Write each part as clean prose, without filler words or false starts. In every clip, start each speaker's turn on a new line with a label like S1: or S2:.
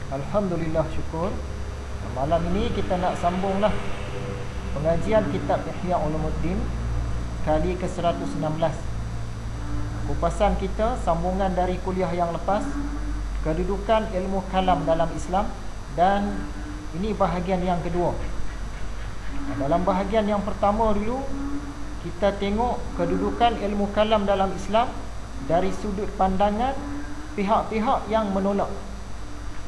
S1: Alhamdulillah, syukur. Malam ini kita nak sambunglah pengajian kitab Ihya Ulumuddin kali ke-116. Kupasan kita sambungan dari kuliah yang lepas, kedudukan ilmu kalam dalam Islam, dan ini bahagian yang kedua. Dalam bahagian yang pertama dulu, kita tengok kedudukan ilmu kalam dalam Islam dari sudut pandangan pihak-pihak yang menolak.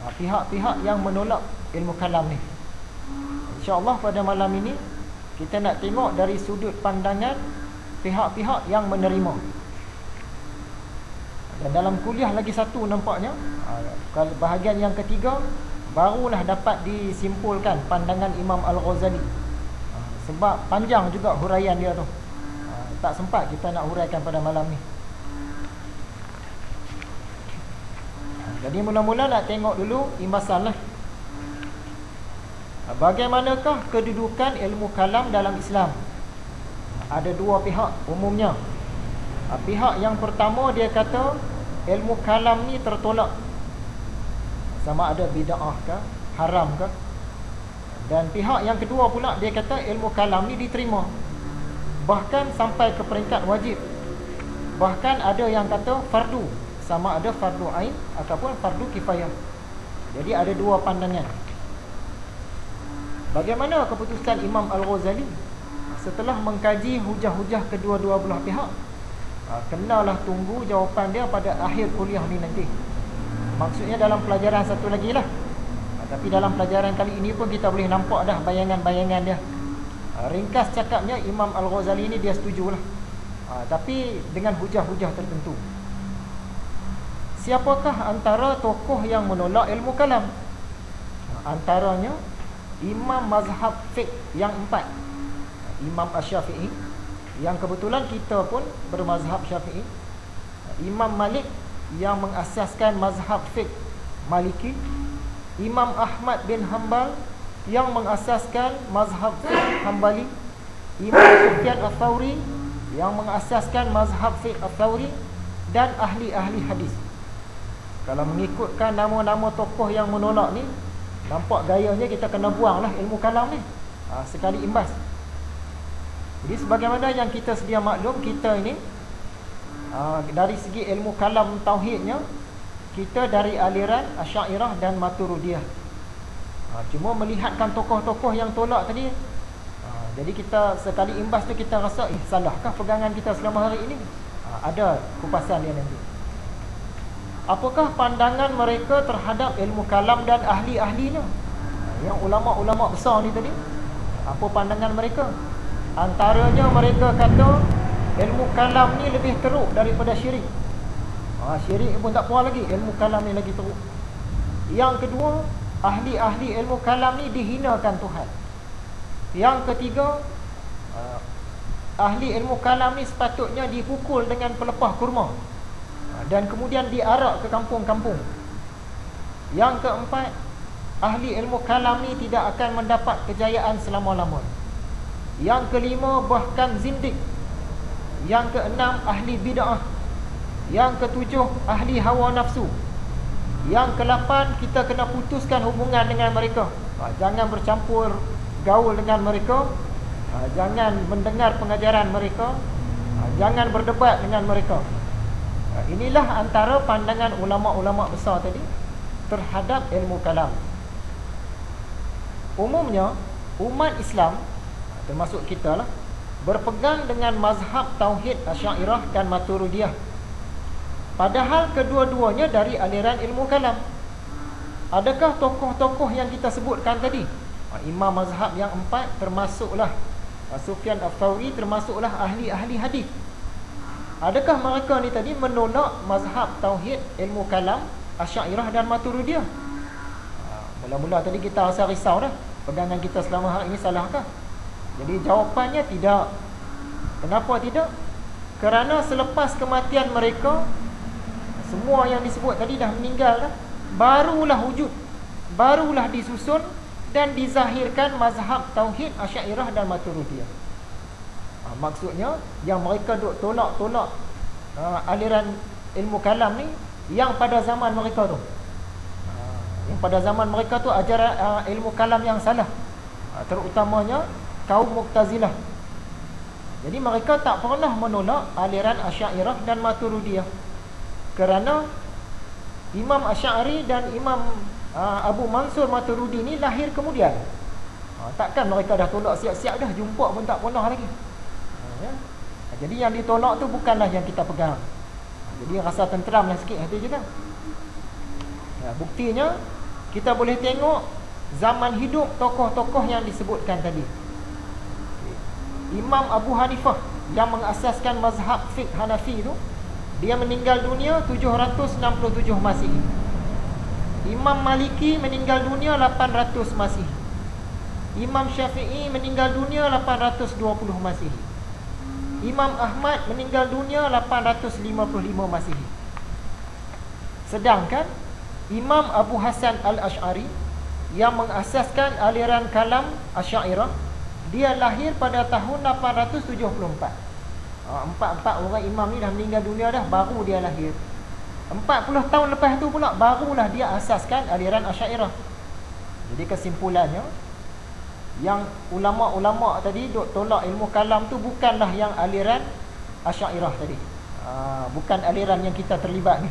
S1: Pihak-pihak yang menolak ilmu kalam ni. InsyaAllah pada malam ini kita nak tengok dari sudut pandangan pihak-pihak yang menerima. Dan dalam kuliah lagi satu nampaknya, bahagian yang ketiga barulah dapat disimpulkan pandangan Imam Al-Ghazali. Sebab panjang juga huraian dia tu, tak sempat kita nak huraikan pada malam ni. Jadi mula-mula nak tengok dulu imbasan lah. Bagaimanakah kedudukan ilmu kalam dalam Islam? Ada dua pihak umumnya. Pihak yang pertama dia kata ilmu kalam ni tertolak, sama ada bid'ah ke, haram ke. Dan pihak yang kedua pula dia kata ilmu kalam ni diterima, bahkan sampai ke peringkat wajib. Bahkan ada yang kata fardu, sama ada fardu ain ataupun fardu kifayah. Jadi ada dua pandangan. Bagaimana keputusan Imam Al-Ghazali setelah mengkaji hujah-hujah kedua-dua belah pihak? Kenalah tunggu jawapan dia pada akhir kuliah ni nanti. Maksudnya dalam pelajaran satu lagi lah. Tapi dalam pelajaran kali ini pun kita boleh nampak dah bayangan-bayangan dia. Ringkas cakapnya, Imam Al-Ghazali ni dia setujulah, tapi dengan hujah-hujah tertentu. Siapakah antara tokoh yang menolak ilmu kalam? Antaranya imam mazhab fiqh yang empat, Imam Asy-Syafi'i, yang kebetulan kita pun bermazhab Syafi'i. Imam Malik yang mengasaskan mazhab fiqh Maliki. Imam Ahmad bin Hanbal yang mengasaskan mazhab fiqh Hanbali. Imam Sufyan Ats-Tsauri yang mengasaskan mazhab fiqh Ats-Tsauri. Dan ahli-ahli hadis. Kalau mengikutkan nama-nama tokoh yang menolak ni, nampak gayanya kita kena buanglah ilmu kalam ni, sekali imbas. Jadi sebagaimana yang kita sedia maklum, kita ini dari segi ilmu kalam tauhidnya, kita dari aliran Asy'ariyah dan Maturidiyah. Cuma melihatkan tokoh-tokoh yang tolak tadi, jadi kita sekali imbas tu kita rasa, salahkah pegangan kita selama hari ini? Ada kupasan dia nanti. Apakah pandangan mereka terhadap ilmu kalam dan ahli-ahlinya? Yang ulama-ulama besar ni tadi, apa pandangan mereka? Antaranya mereka kata ilmu kalam ni lebih teruk daripada syirik. Syirik pun tak puas lagi, ilmu kalam ni lagi teruk. Yang kedua, ahli-ahli ilmu kalam ni dihinakan Tuhan. Yang ketiga, ahli ilmu kalam ni sepatutnya dipukul dengan pelepah kurma dan kemudian diarak ke kampung-kampung. Yang keempat, ahli ilmu kalam ni tidak akan mendapat kejayaan selama-lamanya. Yang kelima, bahkan zindik. Yang keenam, ahli bid'ah. Yang ketujuh, ahli hawa nafsu. Yang ke-8, kita kena putuskan hubungan dengan mereka. Jangan bercampur gaul dengan mereka, jangan mendengar pengajaran mereka, jangan berdebat dengan mereka. Inilah antara pandangan ulama-ulama besar tadi terhadap ilmu kalam. Umumnya umat Islam, termasuk kita lah, berpegang dengan mazhab tauhid Asy'ariyah dan Maturidiyah. Padahal kedua-duanya dari aliran ilmu kalam. Adakah tokoh-tokoh yang kita sebutkan tadi, imam mazhab yang empat, termasuklah Sufyan Ats-Tsauri, termasuklah ahli-ahli hadis, adakah mereka ni tadi menolak mazhab tauhid ilmu kalam Asy'ariyah dan Maturidiyah? Mula-mula tadi kita rasa risau dah, pegangan kita selama hari ini salahkah? Jadi jawapannya tidak. Kenapa tidak? Kerana selepas kematian mereka, semua yang disebut tadi dah meninggal dah, barulah wujud, barulah disusun dan dizahirkan mazhab tauhid Asy'ariyah dan Maturidiyah. Maksudnya yang mereka duk tolak-tolak aliran ilmu kalam ni, yang pada zaman mereka tu, Yang pada zaman mereka tu ajaran ilmu kalam yang salah, terutamanya kaum Mu'tazilah. Jadi mereka tak pernah menolak aliran Asy'ariyah dan Maturidiyah, kerana Imam Asy'ari dan Imam Abu Mansur Maturidi ni lahir kemudian. Takkan mereka dah tolak siap-siap dah, jumpa pun tak pernah lagi. Ya. Jadi yang ditolak tu bukanlah yang kita pegang. Jadi rasa tenteramlah sikit hati kita. Buktinya kita boleh tengok zaman hidup tokoh-tokoh yang disebutkan tadi. Imam Abu Hanifah yang mengasaskan mazhab fiqh Hanafi tu, dia meninggal dunia 767 Masihi. Imam Maliki meninggal dunia 800 Masihi. Imam Syafi'i meninggal dunia 820 Masihi. Imam Ahmad meninggal dunia 855 Masihi. Sedangkan Imam Abu Hasan Al-Asy'ari yang mengasaskan aliran kalam Asy'ariyah, dia lahir pada tahun 874. Empat orang imam ni dah meninggal dunia dah, baru dia lahir. 40 tahun lepas tu pula barulah dia asaskan aliran Asy'ariyah. Jadi kesimpulannya, yang ulama-ulama tadi duk tolak ilmu kalam tu bukanlah yang aliran Asy'ariyah tadi. Bukan aliran yang kita terlibat ni.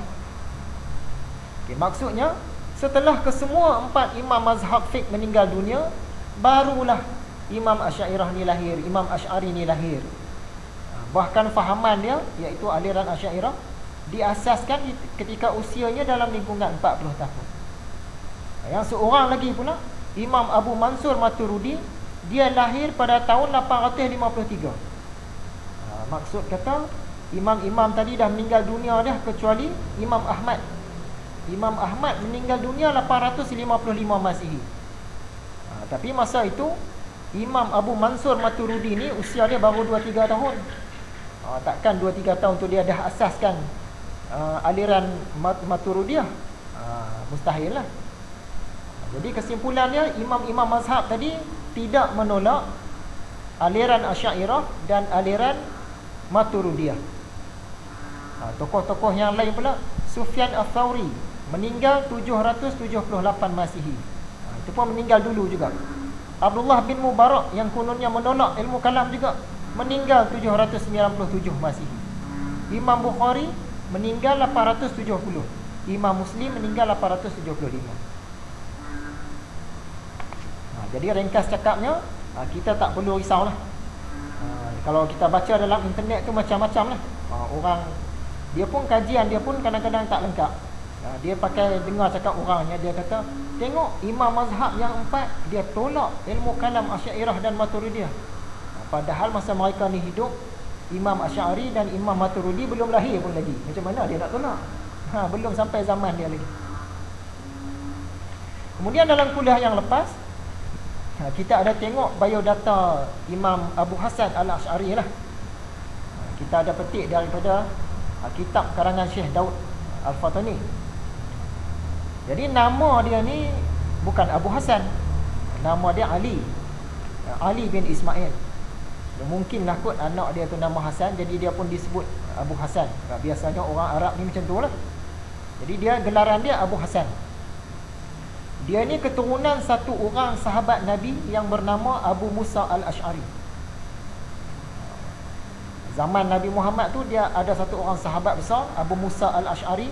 S1: Okay, maksudnya setelah kesemua 4 imam mazhab fiqh meninggal dunia, barulah Imam Asy'ariyah ni lahir, Imam Asy'ari ni lahir. Bahkan fahaman dia, iaitu aliran Asy'ariyah, diasaskan ketika usianya dalam lingkungan 40 tahun. Yang seorang lagi pula, Imam Abu Mansur Maturidi, dia lahir pada tahun 853. Maksud kata, imam-imam tadi dah meninggal dunia dah, kecuali Imam Ahmad. Imam Ahmad meninggal dunia 855 Masihi. Tapi masa itu Imam Abu Mansur Maturidi ni usia dia baru 2-3 tahun. Takkan 2-3 tahun tu dia dah asaskan aliran Maturidiyah. Mustahil lah. Jadi kesimpulannya, imam-imam mazhab tadi tidak menolak aliran Asy'ariyah dan aliran Maturidiyah. Tokoh-tokoh yang lain pula, Sufyan Ats-Tsauri meninggal 778 Masihi. Itu pun meninggal dulu juga. Abdullah bin Mubarak yang kononnya menolak ilmu kalam juga, meninggal 797 Masihi. Imam Bukhari meninggal 870. Imam Muslim meninggal 875. Jadi ringkas cakapnya, kita tak perlu risaulah. Kalau kita baca dalam internet tu macam-macam lah. Orang, dia pun kajian dia pun kadang-kadang tak lengkap. Dia pakai dengar cakap orangnya, dia kata, tengok imam mazhab yang 4 dia tolak ilmu kalam Asy'ariyah dan Maturidiyah. Padahal masa mereka ni hidup, Imam Asy'ari dan Imam Maturidi belum lahir pun lagi. Macam mana dia nak tolak? Belum sampai zaman dia lagi. Kemudian dalam kuliah yang lepas, kita ada tengok biodata Imam Abu Hasan Al-Asy'ari lah. Kita ada petik daripada kitab karangan Syekh Daud Al-Fatani. Jadi nama dia ni bukan Abu Hasan, nama dia Ali bin Ismail. Mungkinlah kot anak dia tu nama Hasan, jadi dia pun disebut Abu Hasan. Biasanya orang Arab ni macam tu lah. Jadi dia, gelaran dia Abu Hasan. Dia ni keturunan satu orang sahabat Nabi yang bernama Abu Musa Al-Asy'ari. Zaman Nabi Muhammad tu dia ada satu orang sahabat besar, Abu Musa Al-Asy'ari.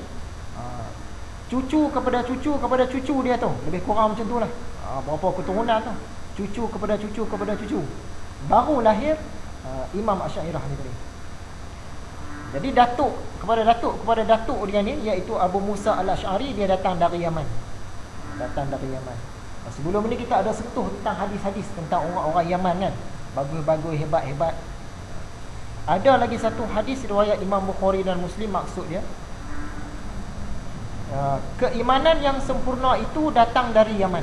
S1: Cucu kepada cucu dia tu, lebih kurang macam tu lah. Berapa keturunan tu, cucu kepada cucu, baru lahir Imam Asy'ariyah ni tadi. Jadi datuk kepada datuk dia ni, iaitu Abu Musa Al-Asy'ari, dia datang dari Yaman. Sebelum ni kita ada sentuh tentang hadis-hadis tentang orang-orang Yaman kan, bagus-bagus, hebat-hebat. Ada lagi satu hadis riwayat Imam Bukhari dan Muslim, maksud dia, keimanan yang sempurna itu datang dari Yaman,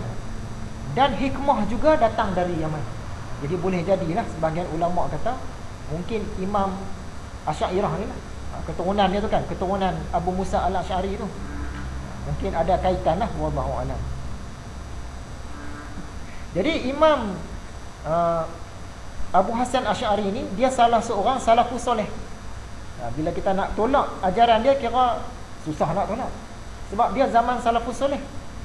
S1: dan hikmah juga datang dari Yaman. Jadi boleh jadilah sebahagian ulama kata mungkin Imam Asy'ariyah ni lah, keturunan dia tu kan, keturunan Abu Musa Al-Asy'ari tu, mungkin ada kaitan lah, wallahu a'lam. Jadi Imam Abu Hasan Asy'ari ni, dia salah seorang salafus soleh. Bila kita nak tolak ajaran dia, kira susah nak tolak, sebab dia zaman salafus soleh.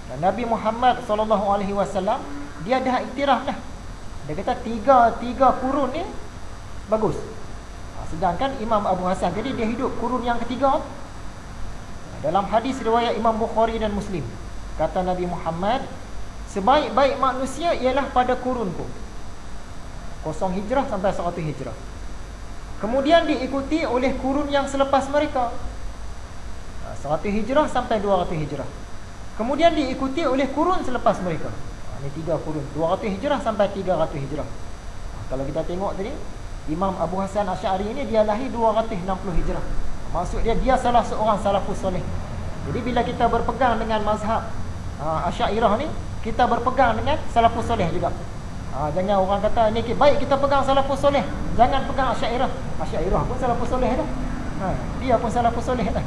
S1: Dan Nabi Muhammad SAW dia dah iktiraf dah. Dia kata tiga kurun ni bagus. Sedangkan Imam Abu Hasan jadi dia hidup kurun yang ketiga. Dalam hadis riwayat Imam Bukhari dan Muslim, kata Nabi Muhammad, sebaik-baik manusia ialah pada kurunku 0 hijrah sampai 100 hijrah. Kemudian diikuti oleh kurun yang selepas mereka, 100 hijrah sampai 200 hijrah. Kemudian diikuti oleh kurun selepas mereka. Ini 3 kurun, 200 hijrah sampai 300 hijrah. Kalau kita tengok tadi, Imam Abu Hasan Asy'ari ini dia lahir 260 hijrah. Maksud dia salah seorang salafus soleh. Jadi bila kita berpegang dengan mazhab Asy'ariyah ni, kita berpegang dengan salafus soleh juga. Jangan orang kata ni baik kita pegang salafus soleh, jangan pegang Asy'ariyah. Asy'ariyah pun salafus soleh dah. Dia pun salafus soleh dah.